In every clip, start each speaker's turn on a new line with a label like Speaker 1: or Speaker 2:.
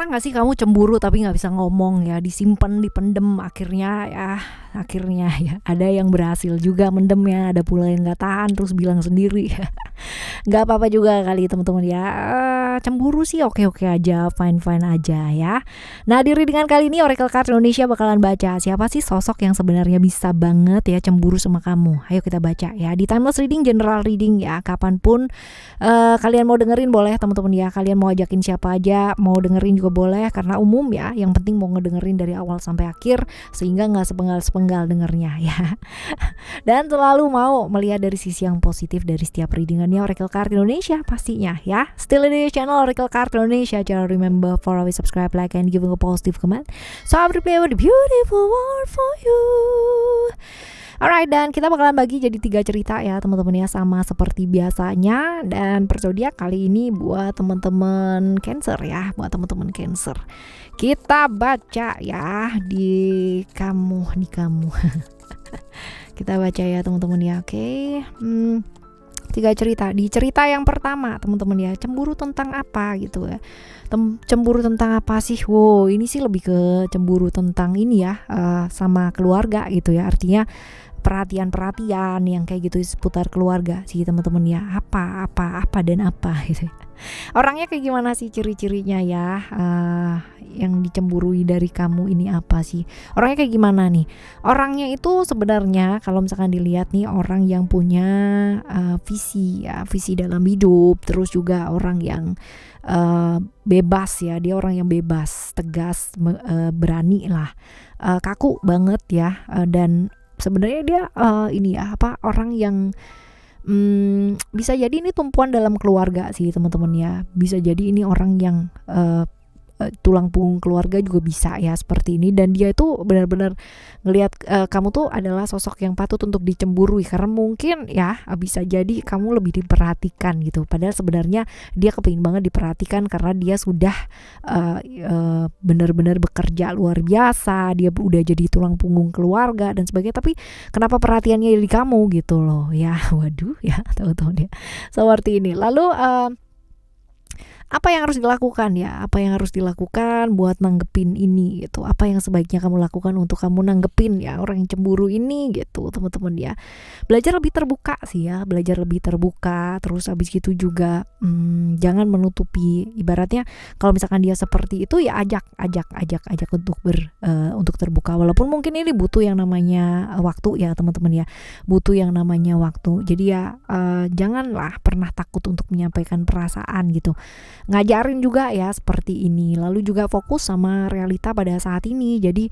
Speaker 1: Pernah nggak sih kamu cemburu tapi nggak bisa ngomong ya, disimpan, dipendem, akhirnya ya ada yang berhasil juga mendemnya, ada pula yang nggak tahan terus bilang sendiri. Nggak apa-apa juga kali teman-teman ya. Cemburu sih oke-oke aja, fine-fine aja ya. Nah, di readingan kali ini Oracle Card Indonesia bakalan baca siapa sih sosok yang sebenarnya bisa banget ya cemburu sama kamu. Ayo kita baca ya. Di timeless reading, general reading ya, kapanpun kalian mau dengerin boleh teman-teman ya. Kalian mau ajakin siapa aja, mau dengerin juga boleh karena umum ya. Yang penting mau ngedengerin dari awal sampai akhir sehingga nggak sepenggal-sepenggal dengernya ya. Dan selalu mau melihat dari sisi yang positif dari setiap readingannya Oracle Card Indonesia pastinya ya. Still in the channel Oracle Card Indonesia. Jangan remember for always subscribe, like, and give a positive comment. So I will play with the beautiful world for you. Alright, dan kita bakalan bagi jadi 3 cerita ya teman-teman ya, sama seperti biasanya. Dan per zodiak kali ini buat teman-teman Cancer ya, buat teman-teman Cancer. Kita baca ya di kamu. Kita baca ya teman-teman ya, oke. 3 cerita. Di cerita yang pertama teman-teman ya, cemburu tentang apa gitu ya. Cemburu tentang apa sih? Wow, ini sih lebih ke cemburu tentang ini ya, sama keluarga gitu ya. Artinya perhatian yang kayak gitu seputar keluarga sih teman-teman ya. Apa dan apa gitu. Orangnya kayak gimana sih ciri-cirinya ya, yang dicemburui dari kamu ini apa sih? Orangnya kayak gimana nih? Orangnya itu sebenarnya kalau misalkan dilihat nih, orang yang punya visi ya, visi dalam hidup. Terus juga orang yang bebas ya, dia orang yang bebas, tegas, berani lah, kaku banget ya, dan sebenarnya dia ini ya orang yang bisa jadi ini tumpuan dalam keluarga sih teman-teman ya. Bisa jadi ini orang yang tulang punggung keluarga juga bisa ya seperti ini. Dan dia itu benar-benar ngelihat kamu tuh adalah sosok yang patut untuk dicemburui karena mungkin ya bisa jadi kamu lebih diperhatikan gitu. Padahal sebenarnya dia kepingin banget diperhatikan karena dia sudah benar-benar bekerja luar biasa, dia udah jadi tulang punggung keluarga dan sebagainya. Tapi kenapa perhatiannya di kamu gitu loh ya. Waduh ya, tahu-tahu dia seperti ini. Lalu apa yang harus dilakukan ya? Apa yang harus dilakukan buat nanggepin ini gitu? Apa yang sebaiknya kamu lakukan untuk kamu nanggepin ya orang yang cemburu ini gitu, teman-teman ya? Belajar lebih terbuka sih ya, belajar lebih terbuka. Terus habis gitu juga jangan menutupi. Ibaratnya kalau misalkan dia seperti itu ya ajak untuk terbuka. Walaupun mungkin ini butuh yang namanya waktu ya, teman-teman ya. Butuh yang namanya waktu. Jadi ya janganlah pernah takut untuk menyampaikan perasaan gitu. Ngajarin juga ya seperti ini. Lalu juga fokus sama realita pada saat ini. Jadi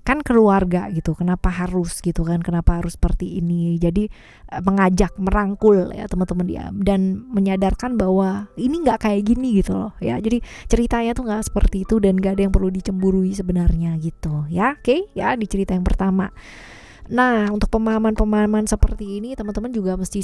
Speaker 1: kan keluarga gitu, kenapa harus gitu kan, kenapa harus seperti ini. Jadi mengajak, merangkul ya teman-teman ya, dan menyadarkan bahwa ini nggak kayak gini gitu loh ya. Jadi ceritanya tuh nggak seperti itu dan nggak ada yang perlu dicemburui sebenarnya gitu ya. Oke ya, di cerita yang pertama. Nah, untuk pemahaman seperti ini teman-teman juga mesti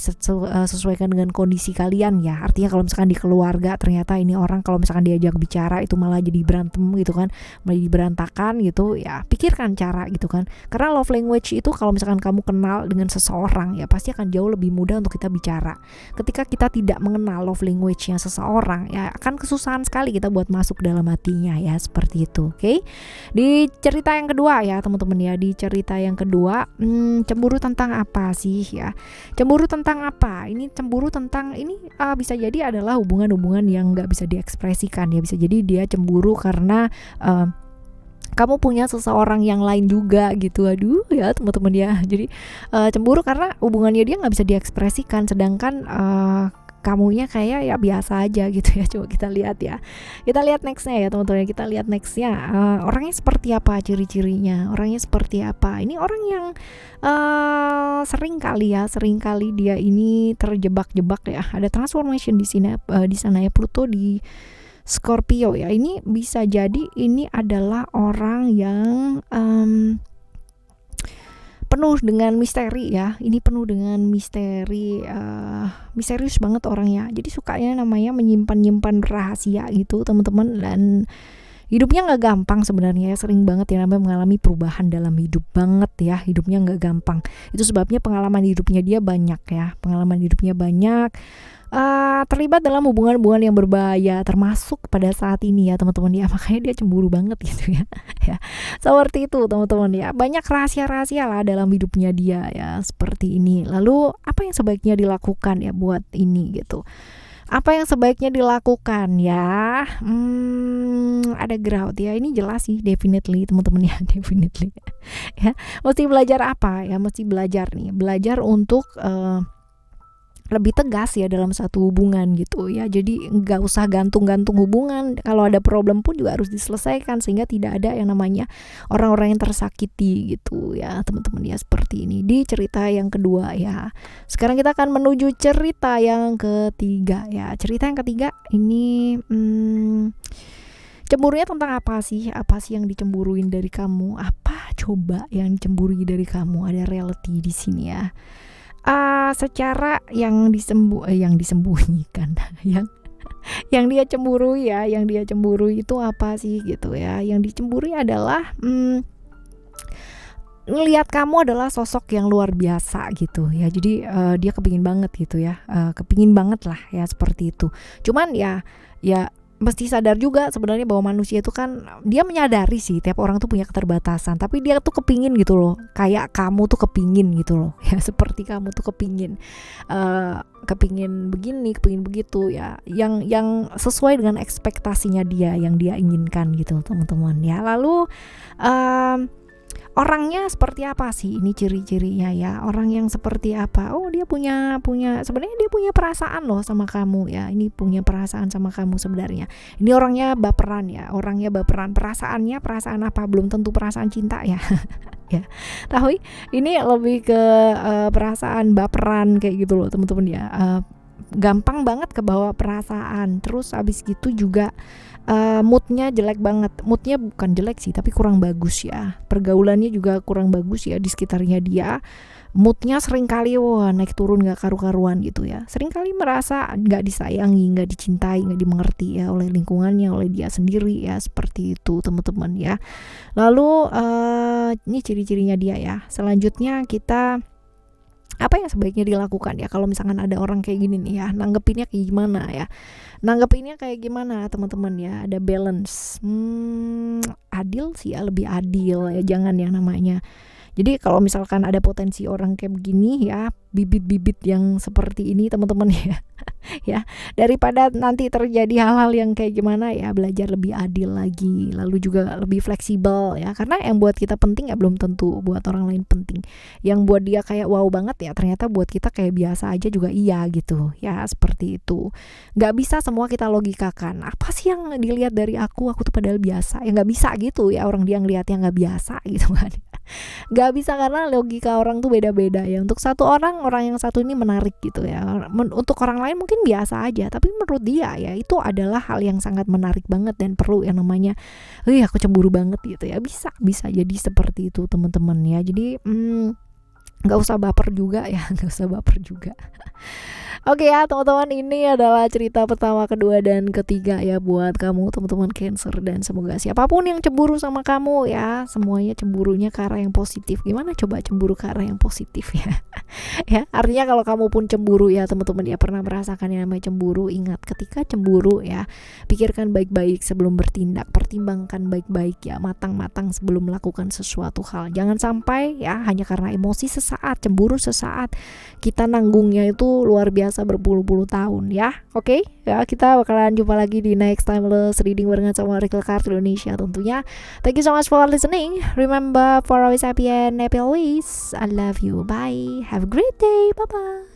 Speaker 1: sesuaikan dengan kondisi kalian ya. Artinya kalau misalkan di keluarga ternyata ini orang kalau misalkan diajak bicara itu malah jadi berantem gitu kan, malah jadi berantakan gitu ya, pikirkan cara gitu kan. Karena love language itu kalau misalkan kamu kenal dengan seseorang ya pasti akan jauh lebih mudah untuk kita bicara. Ketika kita tidak mengenal love language-nya seseorang ya akan kesusahan sekali kita buat masuk dalam hatinya ya, seperti itu. Oke. Di cerita yang kedua ya teman-teman ya, di cerita yang kedua cemburu tentang apa sih ya? Cemburu tentang apa? Ini cemburu tentang ini bisa jadi adalah hubungan-hubungan yang nggak bisa diekspresikan ya. Bisa jadi dia cemburu karena kamu punya seseorang yang lain juga gitu. Aduh ya teman-teman ya. Jadi cemburu karena hubungannya dia nggak bisa diekspresikan, sedangkan kamunya kayak ya biasa aja gitu ya. Coba kita lihat ya. Kita lihat nextnya ya teman-teman. Kita lihat nextnya. Orangnya seperti apa ciri-cirinya? Orangnya seperti apa? Ini orang yang sering kali dia ini terjebak-jebak ya. Ada transformation di sini, di sana ya, Pluto di Scorpio ya. Ini bisa jadi ini adalah orang yang penuh dengan misteri ya. Ini penuh dengan misteri, misterius banget orangnya. Jadi sukanya namanya menyimpan rahasia gitu teman-teman. Dan hidupnya nggak gampang sebenarnya ya, sering banget ya namanya mengalami perubahan dalam hidup banget ya, hidupnya nggak gampang. Itu sebabnya pengalaman hidupnya dia banyak ya, pengalaman hidupnya banyak, terlibat dalam hubungan-hubungan yang berbahaya termasuk pada saat ini ya teman-teman ya, makanya dia cemburu banget gitu ya. Ya seperti itu teman-teman ya, banyak rahasia-rahasia lah dalam hidupnya dia ya, seperti ini. Lalu apa yang sebaiknya dilakukan ya buat ini gitu, apa yang sebaiknya dilakukan ya? Ada ground ya, ini jelas sih, definitely teman-teman ya, definitely ya. Mesti belajar apa ya, mesti belajar nih, belajar untuk lebih tegas ya dalam satu hubungan gitu ya. Jadi nggak usah gantung-gantung hubungan, kalau ada problem pun juga harus diselesaikan sehingga tidak ada yang namanya orang-orang yang tersakiti gitu ya teman-teman ya, seperti ini di cerita yang kedua ya. Sekarang kita akan menuju cerita yang ketiga ya. Cerita yang ketiga ini cemburunya tentang apa sih? Apa sih yang dicemburuin dari kamu? Apa coba yang dicemburui dari kamu? Ada reality di sini ya. Secara yang disembunyikan yang dia cemburui ya, yang dia cemburui itu apa sih gitu ya. Yang dicemburui adalah ngelihat kamu adalah sosok yang luar biasa gitu ya. Jadi dia kepingin banget gitu ya, kepingin banget lah ya, seperti itu. Cuman ya mesti sadar juga sebenarnya bahwa manusia itu kan, dia menyadari sih tiap orang tuh punya keterbatasan, tapi dia tuh kepingin gitu loh, kayak kamu tuh kepingin gitu loh ya, seperti kamu tuh kepingin begini, kepingin begitu ya, yang sesuai dengan ekspektasinya dia, yang dia inginkan gitu teman-teman ya. Lalu orangnya seperti apa sih, ini ciri-cirinya ya, orang yang seperti apa? Oh, dia punya sebenarnya dia punya perasaan loh sama kamu ya, ini punya perasaan sama kamu sebenarnya. Ini orangnya baperan ya, orangnya baperan. Perasaannya perasaan apa? Belum tentu perasaan cinta ya. Ya, tapi ini lebih ke perasaan baperan kayak gitu loh teman-teman ya. Gampang banget kebawa perasaan, terus abis gitu juga moodnya jelek banget. Moodnya bukan jelek sih, tapi kurang bagus ya. Pergaulannya juga kurang bagus ya di sekitarnya dia. Moodnya sering kali naik turun gak karu-karuan gitu ya. Sering kali merasa gak disayangi, gak dicintai, gak dimengerti ya oleh lingkungannya, oleh dia sendiri ya, seperti itu teman-teman ya. Lalu ini ciri-cirinya dia ya. Selanjutnya kita, apa yang sebaiknya dilakukan ya kalau misalkan ada orang kayak gini nih ya, nanggepinnya kayak gimana ya, nanggepinnya kayak gimana teman-teman ya. Ada balance, adil sih ya, lebih adil ya, jangan yang namanya. Jadi kalau misalkan ada potensi orang kayak begini ya, bibit-bibit yang seperti ini teman-teman ya, ya daripada nanti terjadi hal-hal yang kayak gimana ya, belajar lebih adil lagi, lalu juga lebih fleksibel ya, karena yang buat kita penting ya belum tentu buat orang lain penting. Yang buat dia kayak wow banget ya, ternyata buat kita kayak biasa aja juga iya gitu ya, seperti itu. Nggak bisa semua kita logikakan, apa sih yang dilihat dari aku tuh padahal biasa ya, nggak bisa gitu ya, orang dia ngelihatnya nggak biasa gitu kan. Nggak bisa, karena logika orang tuh beda-beda ya. Untuk satu orang yang satu ini menarik gitu ya, untuk orang lain mungkin biasa aja, tapi menurut dia ya itu adalah hal yang sangat menarik banget dan perlu yang namanya aku cemburu banget gitu ya. Bisa jadi seperti itu teman-teman ya. Jadi nggak usah baper juga ya, nggak usah baper juga. Oke ya teman-teman, ini adalah cerita pertama, kedua, dan ketiga ya buat kamu teman-teman Cancer. Dan semoga siapapun yang cemburu sama kamu ya, semuanya cemburunya ke arah yang positif. Gimana coba cemburu ke arah yang positif ya? Ya, artinya kalau kamu pun cemburu ya teman-teman ya, pernah merasakan yang namanya cemburu, ingat ketika cemburu ya, pikirkan baik-baik sebelum bertindak, pertimbangkan baik-baik ya, matang-matang sebelum melakukan sesuatu hal. Jangan sampai ya hanya karena emosi sesaat, cemburu sesaat, kita nanggungnya itu luar biasa berpuluh-puluh tahun ya. Oke? Ya, kita bakalan jumpa lagi di next timeless reading barengan sama Oracle Card Indonesia tentunya. Thank you so much for listening. Remember, for always happy and happy always. I love you. Bye. Have a great day. Bye bye.